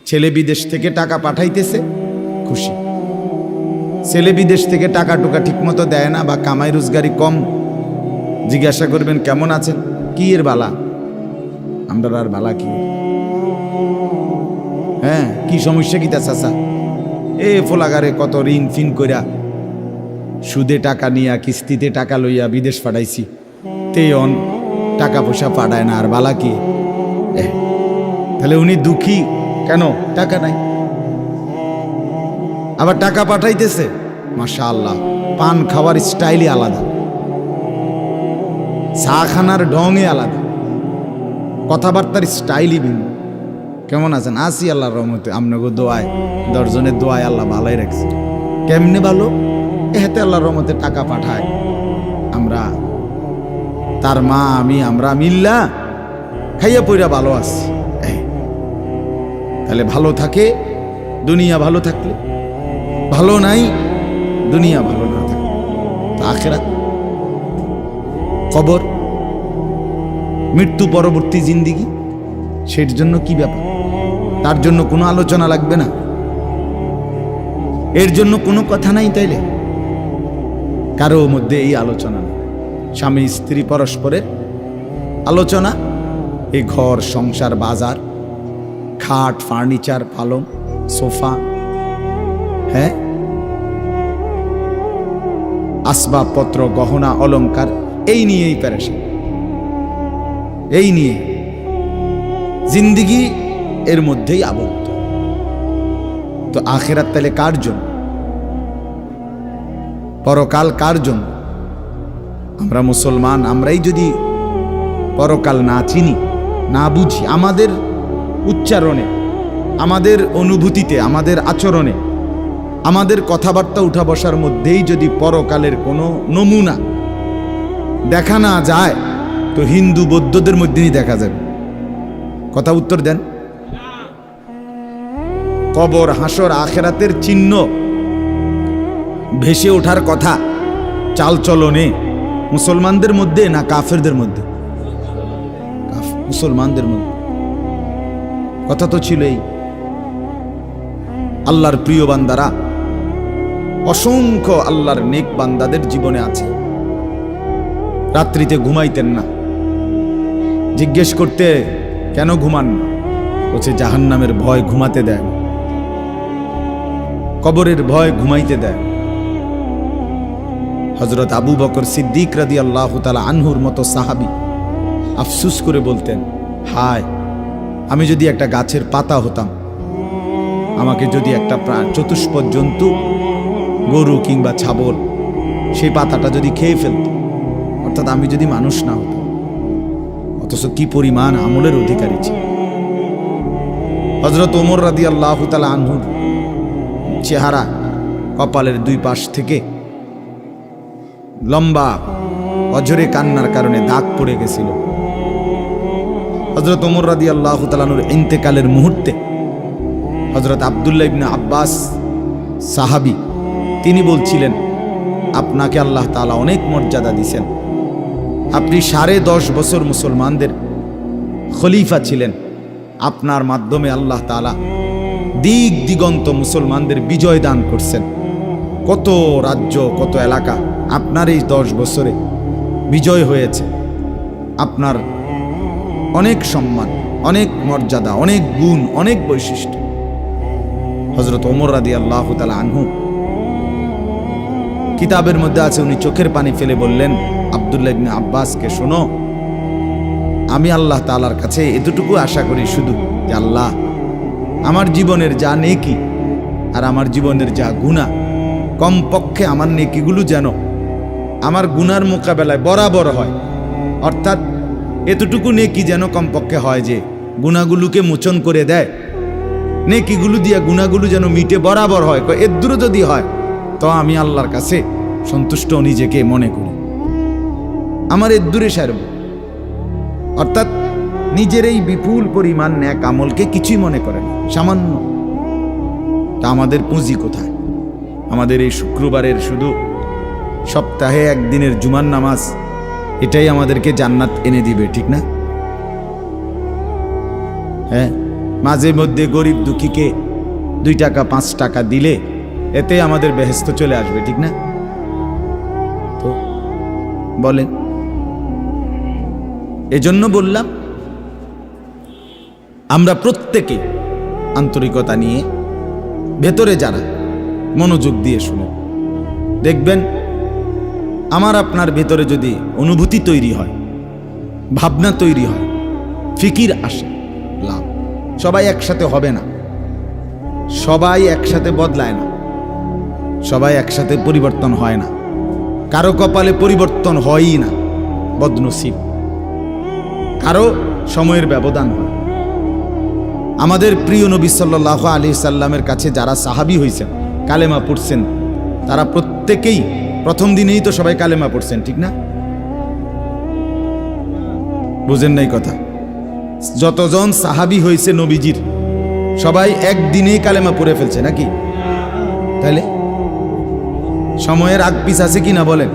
ছেলে বিদেশ থেকে টাকা পাঠাইতেছে, খুশি। ছেলে বিদেশ থেকে টাকা টুকা ঠিক মতো দেয় না বা কামাই রোজগারি কম, জিজ্ঞাসা করবেন কেমন আছেন, কি এর বালা? আমরা আর বালা কি? হ্যাঁ, কি সমস্যা কি তা চাচা? এ ফোলাগারে কত ঋণ ফিন কইরা সুদে টাকা নিয়া কিস্তিতে টাকা লইয়া বিদেশ পাঠাইছি, তেয়ন টাকা পয়সা পাঠায় না, আর বালা কি? তাহলে উনি দুঃখী কেন? টাকা নাই। আবার টাকা পাঠাইতেছে, মাশাআল্লাহ, পান খাওয়ার স্টাইলই আলাদা, চা খানার ঢঙে আলাদা, কথাবার্তার স্টাইলই ভিন্ন। কেমন আছেন? আসি আল্লাহর রহমতে, আপনাকে দোয়ায়, 10 জনের দোয়ায় আল্লাহ ভালোই রাখছে। কেমনে ভালো? এতে আল্লাহর রহমতে টাকা পাঠায়, আমরা তার মা আমি আমরা মিল্লা খাইয়া পইরা ভালো আছি। তাহলে ভালো থাকে দুনিয়া, ভালো থাকলে ভালো নাই দুনিয়া, ভালো না থাকলে তো আখিরাত, কবর, মৃত্যু পরবর্তী জিন্দিগি, সেটার জন্য কি ব্যাপার? তার জন্য কোনো আলোচনা লাগবে না, এর জন্য কোনো কথা নাই। তাইলে কারো মধ্যে এই আলোচনা না, স্বামী স্ত্রী পরস্পরের আলোচনা, এই ঘর সংসার বাজার, খাট ফার্নিচার পালং সোফা, হ্যাঁ, আসবাবপত্র গহনা অলংকার, এই নিয়েই পেরেশান, এই নিয়ে জিন্দিগি এর মধ্যেই আবদ্ধ। তো আখিরাত তাহলে কার জন্য? পরকাল কার জন্য? আমরা মুসলমান, আমরাই যদি পরকাল না চিনি, না বুঝি, আমাদের উচ্চারণে, আমাদের অনুভূতিতে, আমাদের আচরণে, আমাদের কথাবার্তা উঠা বসার মধ্যেই যদি পরকালের কোনো নমুনা দেখা না যায়, তো হিন্দু বৌদ্ধদের মধ্যেই দেখা যাবে। কথা উত্তর দেন। কবর হাসর আখেরাতের চিহ্ন ভেসে ওঠার কথা চালচলনে মুসলমানদের মধ্যে না কাফেরদের মধ্যে? মুসলমানদের মধ্যে। কথা তো ছিলই। আল্লাহর প্রিয় বান্দারা, অসংখ্য আল্লাহর নেক বান্দাদের জীবনে আছে, রাত্রিতে ঘুমাইতেন না। জিজ্ঞেস করতে, কেন ঘুমান না? বলছে জাহান্নামের ভয় ঘুমাতে দেয়, কবরের ভয় ঘুমাইতে দেয়। হযরত আবু বকর সিদ্দিক রাদিয়াল্লাহু তাআলা আনহুর মতো সাহাবী আফসোস করে বলতেন, হায়, আমি যদি একটা গাছের পাতা হতাম, আমাকে যদি একটা চতুষ্পদ জন্তু, গরু কিংবা ছাগল, সেই পাতাটা যদি খেয়ে ফেলত, অর্থাৎ আমি যদি মানুষ না হতাম। অথচ কি পরিমাণ আমলের অধিকারী ছিল। হযরত ওমর রাদিয়াল্লাহু তাআলা আনহুর চেহারা, কপালের দুই পাশ থেকে লম্বা অঝরে কান্নার কারণে দাগ পড়ে গেছিল। হযরত ওমর রাদিয়াল্লাহু তাআলা আনহুর ইন্তেকালের মুহূর্তে হযরত আব্দুল্লাহ ইবনে আব্বাস সাহাবী, তিনি বলছিলেন, আপনাকে আল্লাহ তাআলা অনেক মর্যাদা দিয়েছেন, আপনি 10.5 বছর মুসলমানদের খলিফা ছিলেন, আপনার মাধ্যমে আল্লাহ তাআলা দিক দিগন্ত মুসলমানদের বিজয় দান করছেন। কত রাজ্য, কত এলাকা আপনার এই 10 বছরে বিজয় হয়েছে। আপনার অনেক সম্মান, অনেক মর্যাদা, অনেক গুণ, অনেক বৈশিষ্ট্য। হযরত ওমর রাদিয়াল্লাহু তাআলা আনহু, কিতাবের মধ্যে আছে, উনি চোখের পানি ফেলে বললেন আব্দুল্লাহ ইবনে আব্বাসকে, শোনো, আমি আল্লাহ তাআলার কাছে এতটুকু আশা করি শুধু যে, আল্লাহ, আমার জীবনের যা নেকি আর আমার জীবনের যা গুনাহ, কমপক্ষে আমার নেকিগুলো যেন আমার গুনার মোকাবেলায় বরাবর হয়। অর্থাৎ এতটুকু নেকি যেন কমপক্ষে হয় যে গুনাহগুলোকে মোচন করে দেয়, নেকিগুলো দিয়া গুনাহগুলো যেন মিটে বরাবর হয়। এর দূরে যদি হয় তো আমি আল্লাহর কাছে সন্তুষ্ট নিজেকে মনে করি, আমার এর দূরে সারব। অর্থাৎ নিজের এই বিপুল পরিমাণ নেক আমলকে কিছুই মনে করে না, সামান্য। তা আমাদের পুঁজি কোথায়? আমাদের এই শুক্রবারের শুধু সপ্তাহে একদিনের জুমার নামাজ, এটাই আমাদেরকে জান্নাত এনে দিবে, ঠিক না? হ্যাঁ, মাঝে মধ্যে গরিব দুঃখীকে 2 টাকা 5 টাকা দিলে এতে আমাদের বেহেশত চলে আসবে, ঠিক না? তো বলেন, এজন্য বললাম আমরা প্রত্যেকে আন্তরিকতা নিয়ে ভেতরে যারা মনোযোগ দিয়ে শুনে দেখবেন, আমার আপনার ভেতরে যদি অনুভূতি তৈরি হয়, ভাবনা তৈরি হয়, ফিকির আসে, লাভ। সবাই একসাথে হবে না, সবাই একসাথে বদলায় না, সবাই একসাথে পরিবর্তন হয় না, কারো কপালে পরিবর্তন হয়ই না, বদনসিব। কারো সময়ের ব্যবধান হয়। আমাদের প্রিয় নবী সাল্লাল্লাহু আলাইহি সাল্লামের কাছে যারা সাহাবী হয়েছেন, কালেমা পড়ছেন, তারা প্রত্যেকেই প্রথম দিনেই তো সবাই কালেমা পড়ছেন, ঠিক না? বুঝেন নাই কথা? যতজন সাহাবী হয়েছে নবীজির, সবাই একদিনেই কালেমা পড়ে ফেলছে নাকি? তাহলে সময়ের আগ পিছ আছে কি না বলেন?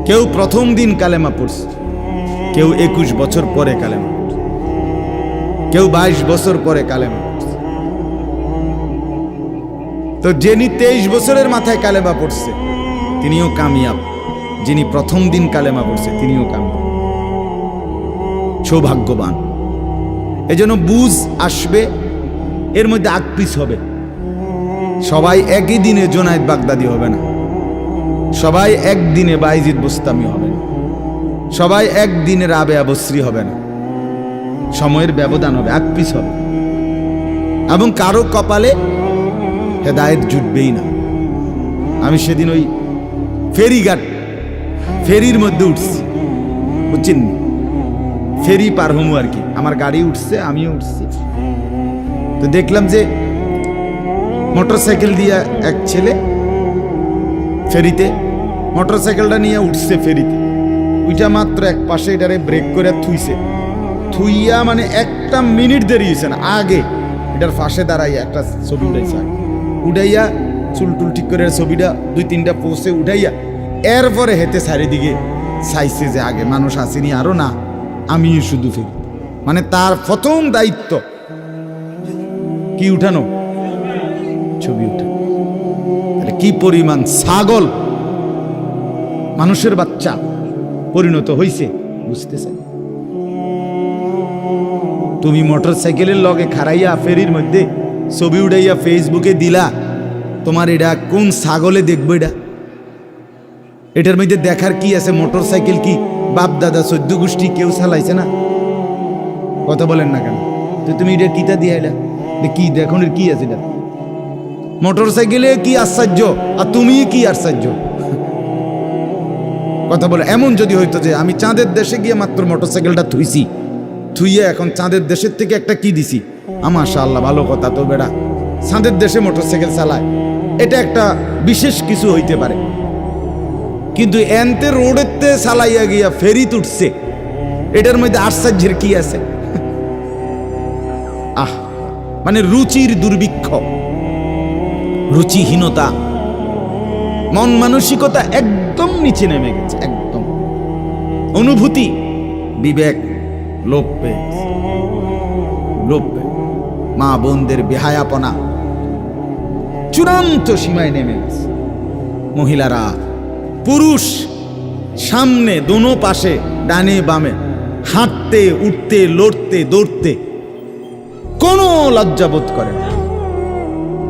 কেউ প্রথম দিন কালেমা পড়ছে, কেউ 21 বছর পরে কালেমা পড়ছে, কেউ 22 বছর পরে কালেমা পড়ছে। তো যিনি 23 বছরের মাথায় কালেমা পড়ছে তিনিও কামিয়াব, যিনি প্রথম দিন কালেমা পড়ছে তিনিও কামিয়াব, সৌভাগ্যবান। এজন্য বুঝ আসবে, এর মধ্যে আকপিস হবে। সবাই একই দিনে জোনায়েদ বাগদাদি হবে না, সবাই একদিনে বাইজিদ বুস্তামি হবে না, সবাই একদিনে রাবেয়া বসরি হবে না, সময়ের ব্যবধান হবে, আকপিস হবে। এবং কারো কপালে হেদায়েত জুটবেই না। আমি সেদিন ওই ফেরিঘাট, ফেরির মধ্যে উঠছি, বুঝছেন, ফেরি পার হমু আর কি, আমার গাড়ি উঠছে, আমিও উঠছি। তো দেখলাম যে মোটরসাইকেল দিয়ে এক ছেলে ফেরিতে, মোটরসাইকেলটা নিয়ে উঠছে ফেরিতে, ওইটা মাত্র এক পাশে এটারে ব্রেক করে থুইয়া মানে 1 মিনিট দেরি হয়েছে না, আগে এটার পাশে দাঁড়াইয়া একটা ছবি উঠাইছে, উঠাইয়া চুলটুল ঠিক করে ছবিটা 2-3টা পোস্টে উঠাইয়া এরপরে হেতে চারিদিকে চাইছে যে আগে মানুষ আসেনি আরো না, আমি শুধু ফেরি। মানে তার প্রথম দায়িত্ব কি উঠানো, ছবি উঠা। কি পরিমাণ ছাগল মানুষের বাচ্চা পরিণত হইছে বুঝতেছে? তুমি মোটরসাইকেলের লগে খাড়াইয়া ফেরির মধ্যে ছবি উঠাইয়া ফেসবুকে দিলা, তোমার এটা কোন ছাগলে দেখবো? এটার মধ্যে দেখার কি আছে? মোটরসাইকেল কি বাপ দাদা 14 গোষ্ঠী কেউ চালাইছে না? কথা বলেন না কেন? তো তুমি এটা কিতা দিয়ে এলা, কি দেখুন কি আছে? এটা মোটরসাইকেলে কি আশ্চর্য, আর তুমি কি আশ্চর্য? কথা বলে এমন যদি হইতো যে আমি চাঁদের দেশে গিয়ে মাত্র মোটরসাইকেলটা থুইয়া এখন চাঁদের দেশের থেকে একটা কি দিছি, মাশাআল্লাহ ভালো কথা। তো বেড়া চাঁদের দেশে মোটরসাইকেল চালায়, এটা একটা বিশেষ কিছু হইতে পারে, কিন্তু এনতে রোডেতে চালাইয়া গিয়া ফেরি উঠছে, এটার মধ্যে আশ্চর্যের কি আছে? মানে রুচির দুর্ভিক্ষ, রুচিহীনতা, মন মানসিকতা একদম নিচে নেমে গেছে, একদম অনুভূতি, বিবেক লোপ পেয়ে গেছে, লোপ পেয়ে। মা বোনদের বেহায়াপনা চূড়ান্ত সীমায় নেমে গেছে। মহিলারা, পুরুষ সামনে দোনো পাশে ডানে বামে হাঁটতে উঠতে লড়তে দৌড়তে কোনো লজ্জাবোধ করে না।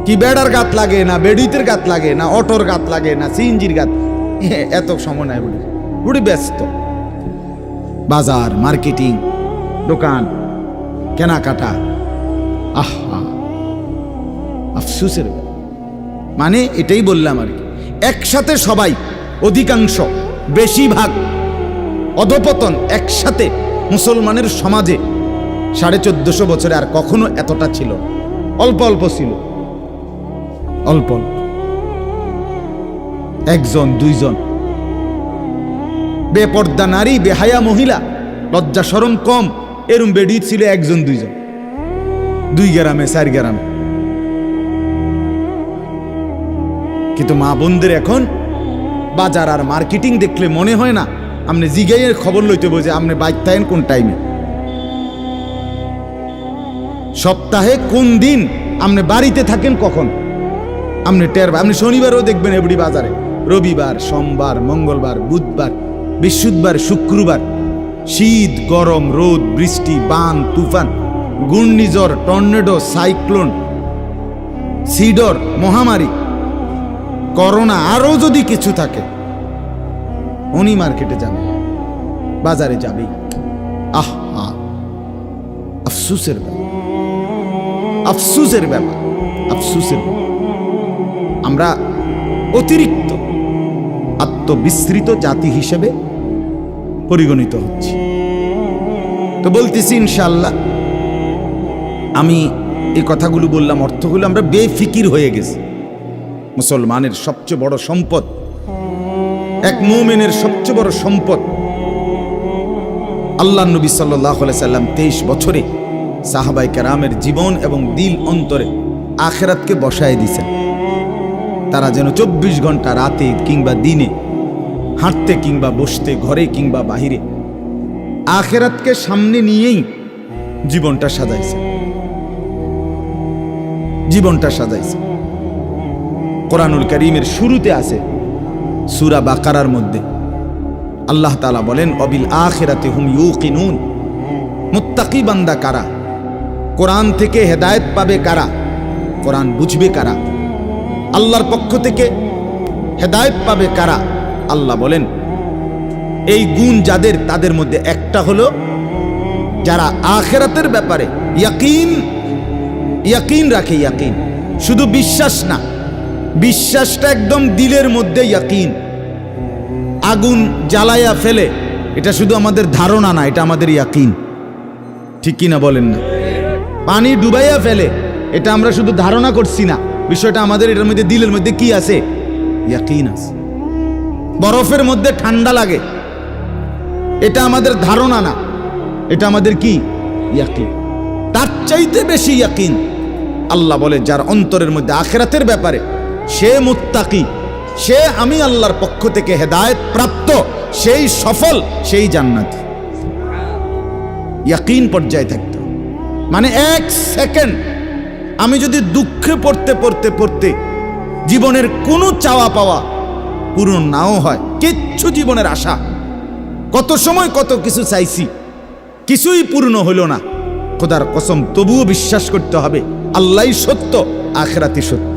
কি বেড়ার গাত লাগে না, বেডিতের গাত লাগে না, অটোর গাত লাগে না, সিএনজির গাত, এত সময় নাই বলে বুড়ি ব্যস্ত। বাজার, মার্কেটিং, দোকান, কেনাকাটা, আহা আফসোসের। মানে এটাই বললাম আর কি, একসাথে সবাই, অধিকাংশ, বেশিরভাগ অধপতন একসাথে মুসলমানের সমাজে 1450 বছরে আর কখনো এতটা ছিল, অল্প অল্প ছিল, অল্প অল্প, 1জন 2জন বেপর্দা নারী, বেহায়া মহিলা, লজ্জা শরম কম, এরম বেডি ছিল 1জন 2জন, 2 গ্রামে 4 গ্রামে। কিন্তু মা বোনদের এখন বাজার আর মার্কেটিং দেখলে মনে হয় না আপনি জিগাইয়ের খবর লইতে বোঝে আপনি বাইক থাকেন কোন টাইমে। সপ্তাহে কোন দিন আপনি বাড়িতে থাকেন, কখন আপনি আপনি শনিবারও দেখবেন এবড়ি বাজারে, রবিবার, সোমবার, মঙ্গলবার, বুধবার, বৃহস্পতিবার, শুক্রবার, শীত, গরম, রোদ, বৃষ্টি, বান, তুফান, ঘূর্ণিঝড়, টর্নেডো, সাইক্লোন, সিডর, মহামারী, করোনা, আরো যদি কিছু থাকে, উনি মার্কেটে যাবে, বাজারে যাবে। আহা, আফসুসের ব্যাপার, আফসুসের ব্যাপার, আফসুসের ব্যাপার। আমরা অতিরিক্ত আত্মবিস্মৃত জাতি হিসেবে পরিগণিত হচ্ছি। তো বলতেছি ইনশাআল্লাহ, আমি এই কথাগুলো বললাম, অর্থগুলো আমরা বেফিকির হয়ে গেছি। মুসলমানের সবচেয়ে বড় সম্পদ, এক মুমিনের সবচেয়ে বড় সম্পদ, আল্লাহ নবী সাল্লাল্লাহু আলাইহি সাল্লাম 23 বছরে সাহাবায়ে কেরামের জীবন এবং দিল অন্তরে আখিরাতকে বসায় দিয়েছেন। তারা যেন 24 ঘন্টা রাতে কিংবা দিনে, হাঁটতে কিংবা বসতে, ঘরে কিংবা বাহিরে, আখিরাতকে সামনে নিয়েই জীবনটা সাজাইছে, জীবনটা সাজাইছে। কোরআনুল কারীমের শুরুতে আছে, সূরা বাকারার মধ্যে আল্লাহ তাআলা বলেন, অবিল আখিরাতি হুম ইউকিনুন। মুত্তাকি বান্দা কারা? কোরআন থেকে হেদায়েত পাবে কারা? কোরআন বুঝবে কারা? আল্লাহর পক্ষ থেকে হেদায়েত পাবে কারা? আল্লাহ বলেন, এই গুণ যাদের, তাদের মধ্যে একটা হলো যারা আখিরাতের ব্যাপারে ইয়াকিন রাখে। ইয়াকিন শুধু বিশ্বাস না, বিশ্বাসটা একদম দিলের মধ্যে ইয়াকিন। আগুন জ্বালাইয়া ফেলে, এটা শুধু আমাদের ধারণা না, এটা আমাদের ইয়াকিন। ঠিক কিনা বলেন না? পানি ডুবাইয়া ফেলে, এটা আমরা শুধু ধারণা করছি না, বিষয়টা আমাদের এটার মধ্যে দিলের মধ্যে কি আছে? ইয়াকিন আছে। বরফের মধ্যে ঠান্ডা লাগে, এটা আমাদের ধারণা না, এটা আমাদের কি? ইয়াকিন। তার চাইতে বেশি ইয়াকিন আল্লাহ বলে যার অন্তরের মধ্যে আখিরাতের ব্যাপারে, সে মুত্তাকি, সে আমি আল্লাহর পক্ষ থেকে হেদায়েত প্রাপ্ত, সেই সফল, সেই জান্নাতি। ইয়াকিন পর্যায়ে থাকতে, মানে এক সেকেন্ড আমি যদি দুঃখে পড়তে পড়তে পড়তে জীবনের কোনো চাওয়া পাওয়া পূরণ নাও হয়, কিচ্ছু জীবনের আশা, কত সময় কত কিছু চাইছি, কিছুই পূর্ণ হলো না, খোদার কসম তবুও বিশ্বাস করতে হবে আল্লাহই সত্য, আখিরাতই সত্য।